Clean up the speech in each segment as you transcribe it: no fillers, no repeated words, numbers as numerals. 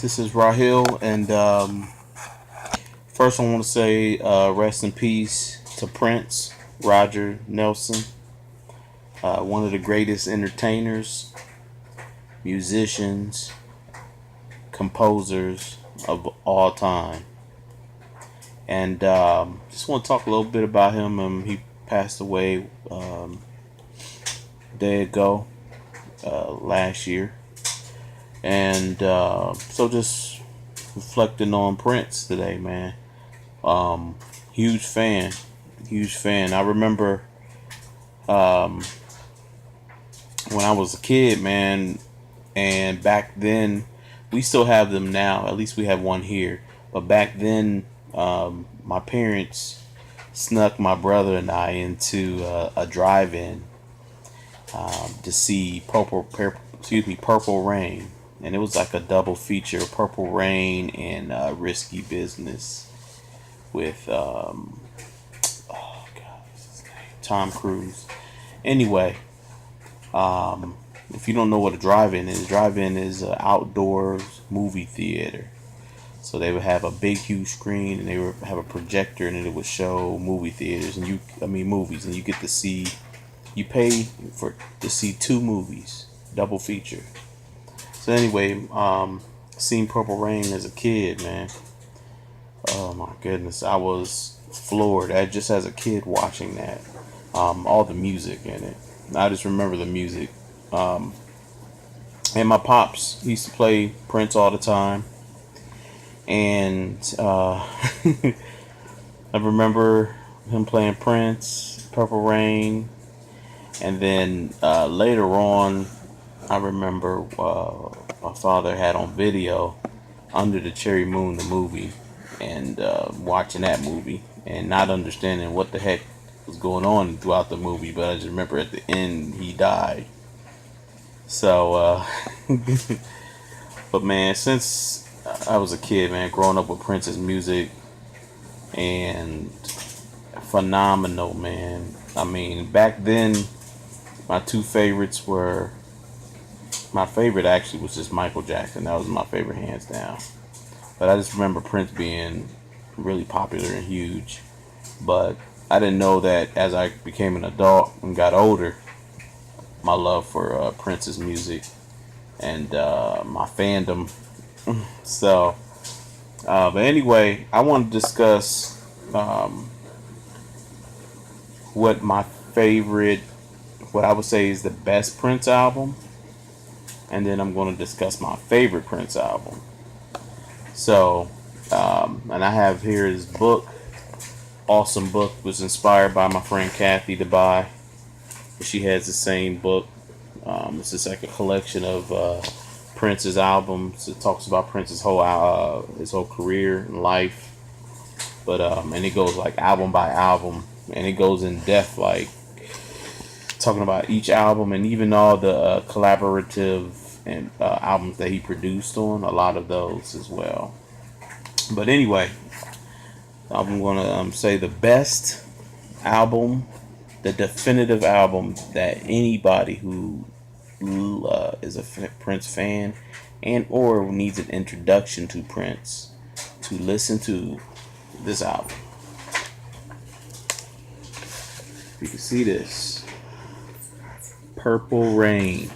This is Rahil, and first I want to say rest in peace to Prince Roger Nelson, one of the greatest entertainers, musicians, composers of all time. And just want to talk a little bit about him. He passed away a day ago, last year. And so just reflecting on Prince today, man. Um, huge fan, huge fan. I remember um, when I was a kid, man, and back then we still have them now. At least we have one here. But back then, my parents snuck my brother and I into a drive-in to see Purple Rain, and it was like a double feature: Purple Rain and Risky Business with oh god, what's his name? Tom Cruise. Anyway, if you don't know what a drive-in is an outdoor movie theater. So they would have a big, huge screen, and they would have a projector, and it would show movies, and you get to see, you pay for to see two movies, double feature. So anyway, seen Purple Rain as a kid, man. Oh my goodness, I was floored. Just as a kid watching that, all the music in it. I just remember the music. Um, and my pops he used to play Prince all the time, and I remember him playing Prince, Purple Rain, and then later on, I remember my father had on video Under the Cherry Moon, the movie, and watching that movie and not understanding what the heck was going on throughout the movie. But I just remember at the end he died. So, but man, since I was a kid, man, growing up with Prince's music and phenomenal, man. I mean, back then, my two favorites were my favorite actually was just Michael Jackson. That was my favorite hands down. But I just remember Prince being really popular and huge. But I didn't know that as I became an adult and got older, my love for Prince's music and my fandom. So, but anyway, I want to discuss um, what my favorite, what I would say is the best Prince album, and then I'm going to discuss my favorite Prince album. So, and I have here his book, awesome book, was inspired by my friend Kathy to buy. She has the same book. It's just like a collection of Prince's albums. It talks about Prince's his whole career and life, but and it goes like album by album, and it goes in depth, like talking about each album and even all the collaborative and albums that he produced on. A lot of those as well. But anyway, I'm gonna say the best album, the definitive album that anybody who is a Prince fan and or needs an introduction to Prince to listen to this album. You can see this. Purple Rain.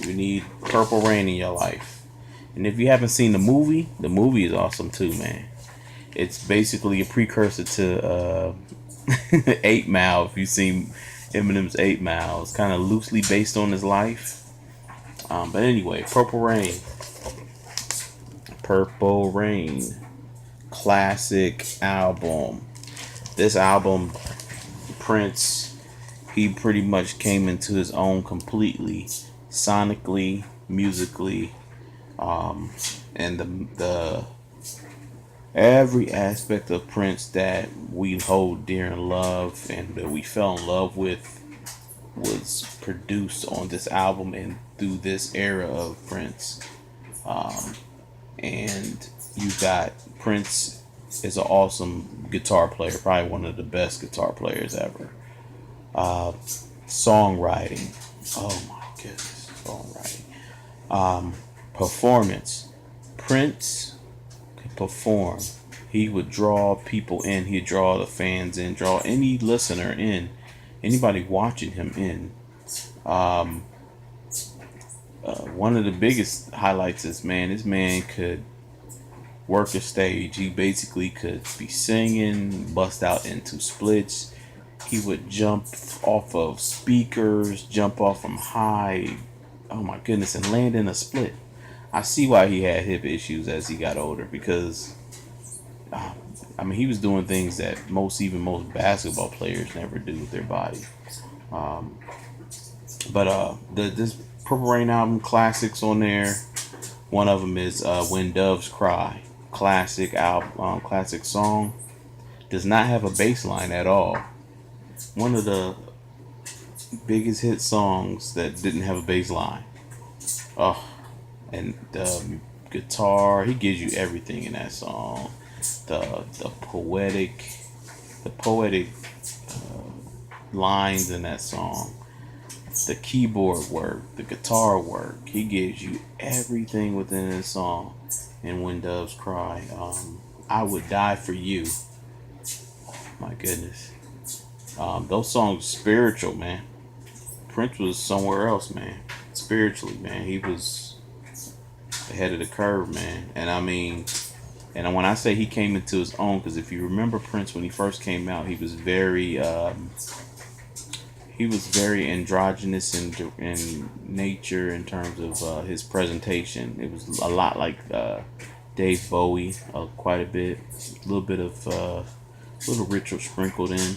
You need Purple Rain in your life. And if you haven't seen the movie is awesome too, man. It's basically a precursor to 8 Mile. If you've seen Eminem's 8 Mile, it's kind of loosely based on his life. But anyway, Purple Rain. Purple Rain. Classic album. This album, Prince, he pretty much came into his own completely, sonically, musically, and the every aspect of Prince that we hold dear and love and that we fell in love with was produced on this album and through this era of Prince. Um, and you got Prince is an awesome guitar player, probably one of the best guitar players ever. Uh, Songwriting, oh my goodness, songwriting. Performance. Prince could perform. He would draw people in. He'd draw the fans in, draw any listener in, anybody watching him in. Um, One of the biggest highlights is, man, this man could work a stage. He basically could be singing, bust out into splits. He would jump off of speakers, jump off from high, oh my goodness, and land in a split. I see why he had hip issues as he got older because, uh, I mean, he was doing things that even most basketball players never do with their body. Um, this Purple Rain album classics on there. One of them is "When Doves Cry," classic album, classic song. Does not have a bass line at all. One of the biggest hit songs that didn't have a bass line. Oh, and the guitar, he gives you everything in that song. The poetic lines in that song, the keyboard work, the guitar work. He gives you everything within this song. And When Doves Cry, I Would Die for You. My goodness, those songs spiritual, man. Prince was somewhere else, man. Spiritually, man, he was ahead of the curve, man. And I mean, and when I say he came into his own, because if you remember Prince when he first came out, he was very androgynous in nature in terms of his presentation. It was a lot like Dave Bowie, quite a bit, a little bit of little ritual sprinkled in.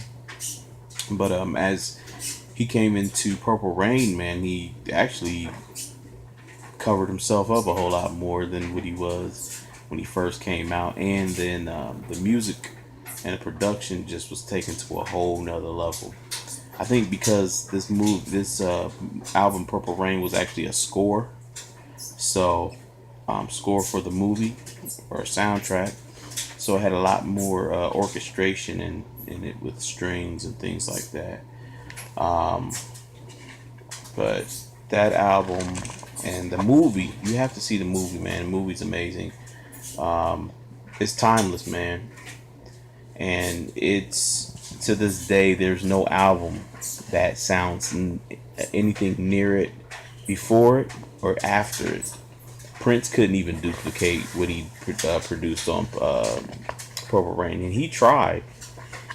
But as he came into Purple Rain, man, he actually covered himself up a whole lot more than what he was when he first came out, and then the music and the production just was taken to a whole nother level. I think because this album Purple Rain was actually a score, so score for the movie or a soundtrack, so it had a lot more orchestration in it with strings and things like that. Um, but that album and the movie, you have to see the movie, man. The movie's amazing. Um, it's timeless, man, and it's to this day there's no album that sounds anything near it before it or after it. Prince couldn't even duplicate what he produced on Purple Rain, and he tried,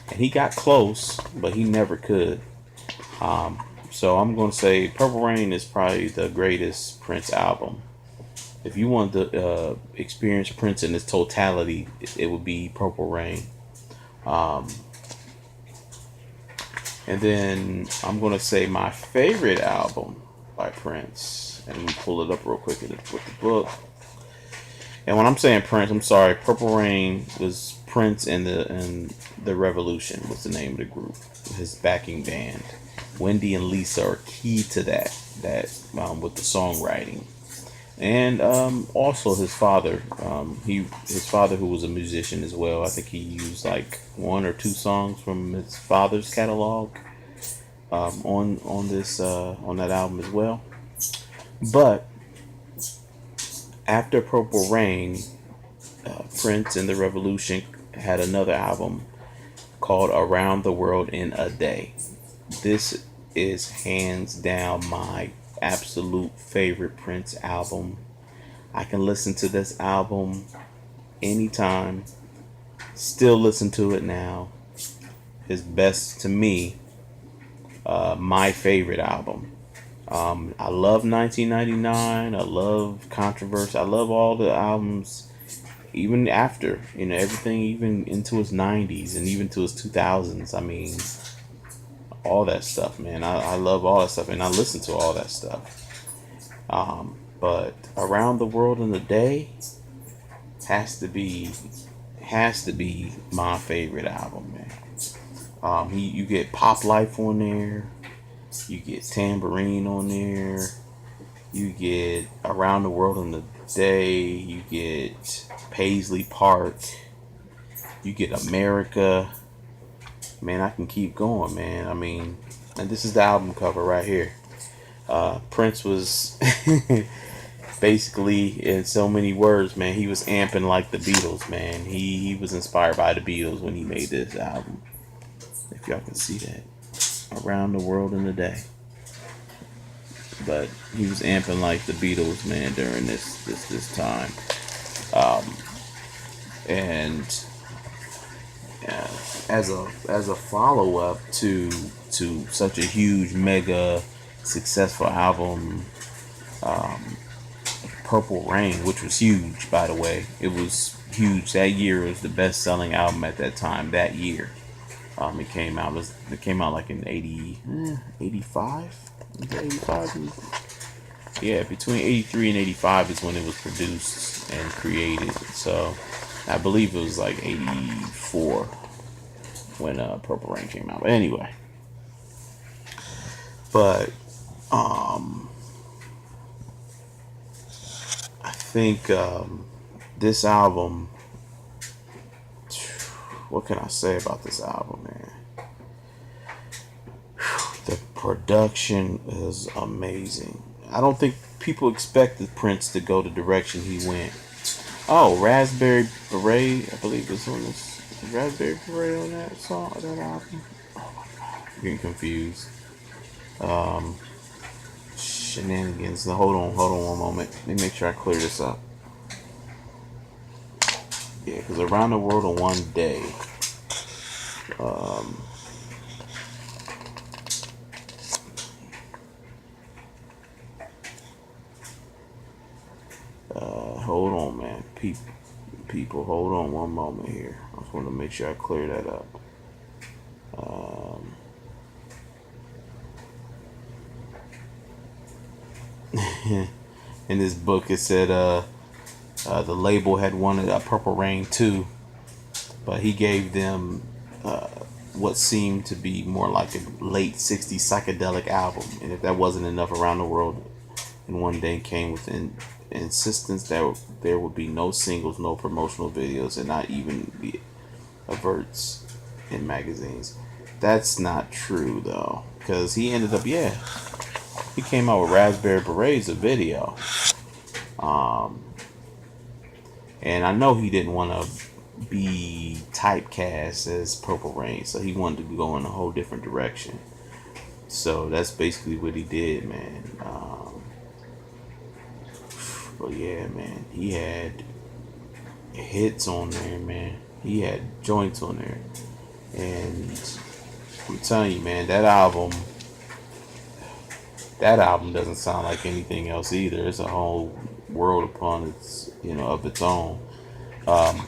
and he got close, but he never could. So I'm going to say Purple Rain is probably the greatest Prince album. If you want to experience Prince in its totality, it would be Purple Rain. Um, and then I'm going to say my favorite album by Prince. And let me pull it up real quick with the book. And when I'm saying Prince, I'm sorry. Purple Rain was Prince and the Revolution was the name of the group. His backing band. Wendy and Lisa are key to that with the songwriting. And also his father, his father who was a musician as well. I think he used like one or two songs from his father's catalog on this on that album as well. But after Purple Rain, Prince and the Revolution had another album called Around the World in a Day. This is hands down my absolute favorite Prince album. I can listen to this album anytime. Still listen to it now. His best to me. My favorite album. I love 1999. I love Controversy. I love all the albums, even after everything, even into his 90s and even to his 2000s. I mean, all that stuff, man. I love all that stuff, and I listen to all that stuff. But Around the World in a Day has to be my favorite album, man. You get Pop Life on there, you get Tambourine on there, you get Around the World in a Day, you get Paisley Park, you get America. Man, I can keep going, man. I mean, and this is the album cover right here. Prince was basically, in so many words, man, he was amping like the Beatles, man. He was inspired by the Beatles when he made this album. If y'all can see that, Around the World in a Day. But he was amping like the Beatles, man, during this time. And as a follow up to such a huge, mega successful album, Purple Rain, which was huge, by the way. It was huge. That year, it was the best selling album at that time. That year, it came out like in 85. 85. Yeah, between 83 and 85 is when it was produced and created. So I believe it was like 84 when Purple Rain came out. But anyway, but I think this album. What can I say about this album, man? The production is amazing. I don't think people expected Prince to go the direction he went. Oh, Raspberry Beret, I believe this one is Raspberry Beret on that song, that album. Oh my god, I'm getting confused. Shenanigans. Now, hold on one moment. Let me make sure I clear this up. Yeah, because Around the World in One Day. Hold on, man. People, hold on one moment here. I just want to make sure I clear that up. In this book, it said the label had wanted a Purple Rain 2, but he gave them what seemed to be more like a late 60s psychedelic album. And if that wasn't enough, Around the World in One Day came with an insistence that there would be no singles, no promotional videos, and not even the adverts in magazines. That's not true, though, because he ended up, he came out with Raspberry Berets, a video. And I know he didn't want to be typecast as Purple Rain, so he wanted to go in a whole different direction. So that's basically what he did, man. But yeah, man, he had hits on there, man. He had joints on there, and I'm telling you, man, that album doesn't sound like anything else either. It's a whole world upon its, of its own.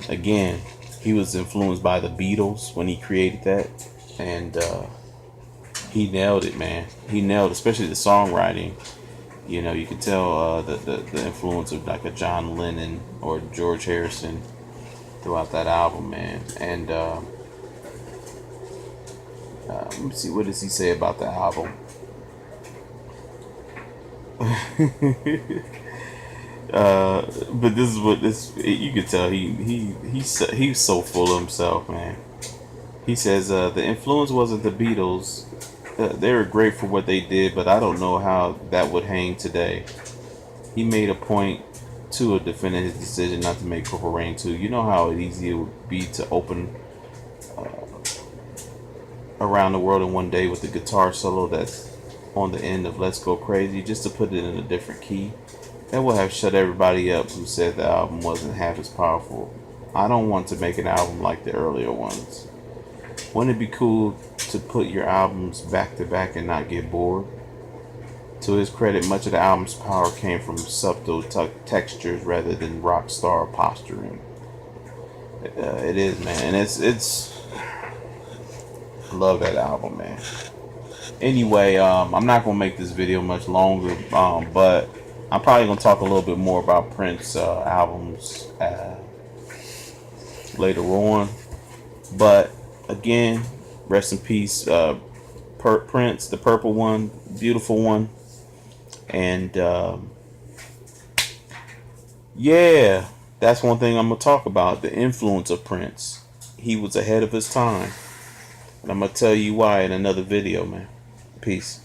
Again, he was influenced by the Beatles when he created that, and he nailed it, man. He nailed, especially the songwriting. You could tell the influence of like a John Lennon or George Harrison throughout that album, man. And let me see, what does he say about the album? But this is what you could tell he's so full of himself, man. He says the influence wasn't the Beatles. They were great for what they did, but I don't know how that would hang today. He made a point to defending his decision not to make Purple Rain 2. You know how easy it would be to open Around the World in One Day with the guitar solo that's on the end of Let's Go Crazy, just to put it in a different key. That would have shut everybody up who said the album wasn't half as powerful. I don't want to make an album like the earlier ones. Wouldn't it be cool to put your albums back to back and not get bored? To his credit, much of the album's power came from subtle textures rather than rock star posturing. It is, man, and it's. I love that album, man. Anyway, I'm not gonna make this video much longer, but I'm probably gonna talk a little bit more about Prince albums later on. But again, rest in peace, Prince, the purple one, beautiful one. And yeah, that's one thing I'm gonna talk about, the influence of Prince. He was ahead of his time, and I'm gonna tell you why in another video, man. Peace.